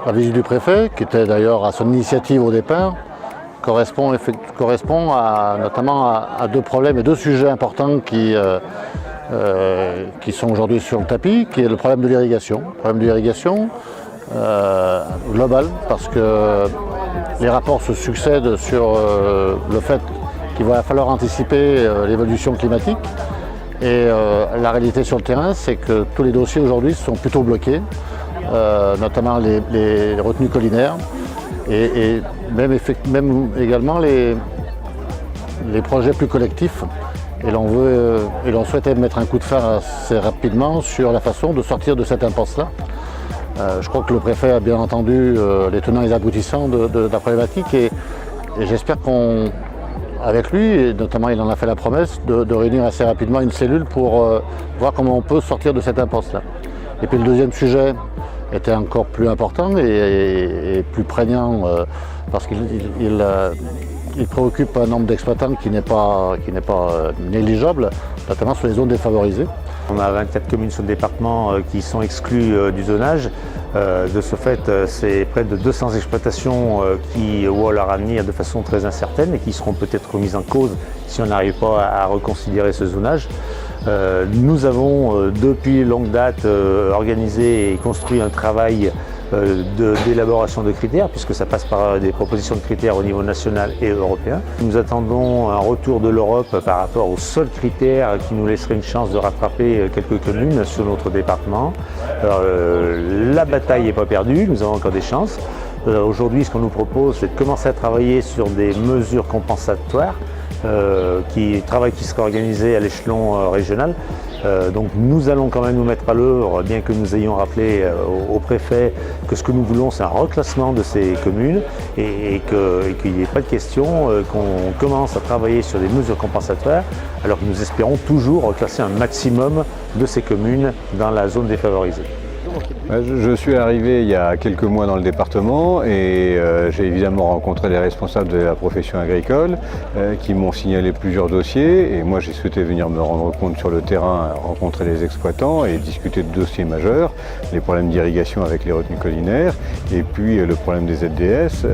La visite du préfet, qui était d'ailleurs à son initiative au départ, correspond notamment à deux problèmes et deux sujets importants qui sont aujourd'hui sur le tapis, qui est le problème de l'irrigation. Le problème de l'irrigation global, parce que les rapports se succèdent sur le fait qu'il va falloir anticiper l'évolution climatique. Et la réalité sur le terrain, c'est que tous les dossiers aujourd'hui sont plutôt bloqués, notamment les retenues collinaires et même également les projets plus collectifs. Et l'on souhaitait mettre un coup de fer assez rapidement sur la façon de sortir de cette impasse-là. Je crois que le préfet a bien entendu les tenants et les aboutissants de la problématique et j'espère qu'avec lui, et notamment il en a fait la promesse, de réunir assez rapidement une cellule pour voir comment on peut sortir de cette impasse-là. Et puis le deuxième sujet était encore plus important et plus prégnant parce qu'il préoccupe un nombre d'exploitants qui n'est pas négligeable, notamment sur les zones défavorisées. On a 24 communes sur le département qui sont exclues du zonage. De ce fait, c'est près de 200 exploitations qui voient leur avenir de façon très incertaine et qui seront peut-être remises en cause si on n'arrive pas à reconsidérer ce zonage. Nous avons depuis longue date organisé et construit un travail d'élaboration de critères, puisque ça passe par des propositions de critères au niveau national et européen. Nous attendons un retour de l'Europe par rapport aux seuls critères qui nous laisseraient une chance de rattraper quelques communes sur notre département. La bataille n'est pas perdue, nous avons encore des chances. Aujourd'hui, ce qu'on nous propose, c'est de commencer à travailler sur des mesures compensatoires, travail qui sera organisé à l'échelon régional. Donc nous allons quand même nous mettre à l'œuvre, bien que nous ayons rappelé au préfet que ce que nous voulons, c'est un reclassement de ces communes et qu'il n'y ait pas de question qu'on commence à travailler sur des mesures compensatoires, alors que nous espérons toujours reclasser un maximum de ces communes dans la zone défavorisée. Je suis arrivé il y a quelques mois dans le département et j'ai évidemment rencontré les responsables de la profession agricole qui m'ont signalé plusieurs dossiers et moi j'ai souhaité venir me rendre compte sur le terrain, rencontrer les exploitants et discuter de dossiers majeurs, les problèmes d'irrigation avec les retenues collinaires et puis le problème des ZDS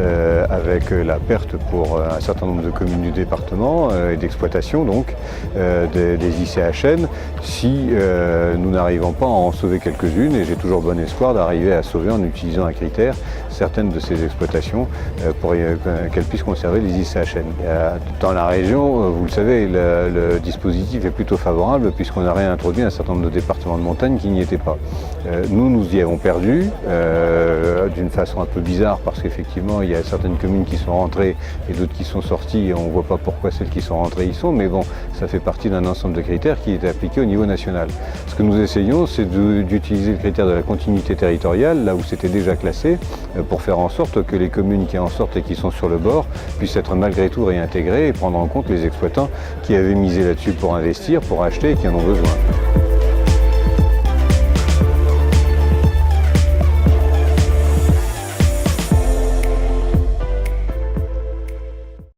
avec la perte pour un certain nombre de communes du département et d'exploitation donc des ICHN si nous n'arrivons pas à en sauver quelques-unes et j'ai toujours bon espoir d'arriver à sauver en utilisant un critère certaines de ces exploitations pour qu'elles puissent conserver les ICHN. Dans la région, vous le savez, le dispositif est plutôt favorable puisqu'on a réintroduit un certain nombre de départements de montagne qui n'y étaient pas. Nous y avons perdu d'une façon un peu bizarre parce qu'effectivement il y a certaines communes qui sont rentrées et d'autres qui sont sorties et on ne voit pas pourquoi celles qui sont rentrées y sont, mais bon, ça fait partie d'un ensemble de critères qui est appliqué au niveau national. Ce que nous essayons, c'est d'utiliser le critère de la continuité territoriale, là où c'était déjà classé, pour faire en sorte que les communes qui en sortent et qui sont sur le bord puissent être malgré tout réintégrées et prendre en compte les exploitants qui avaient misé là-dessus pour investir, pour acheter et qui en ont besoin.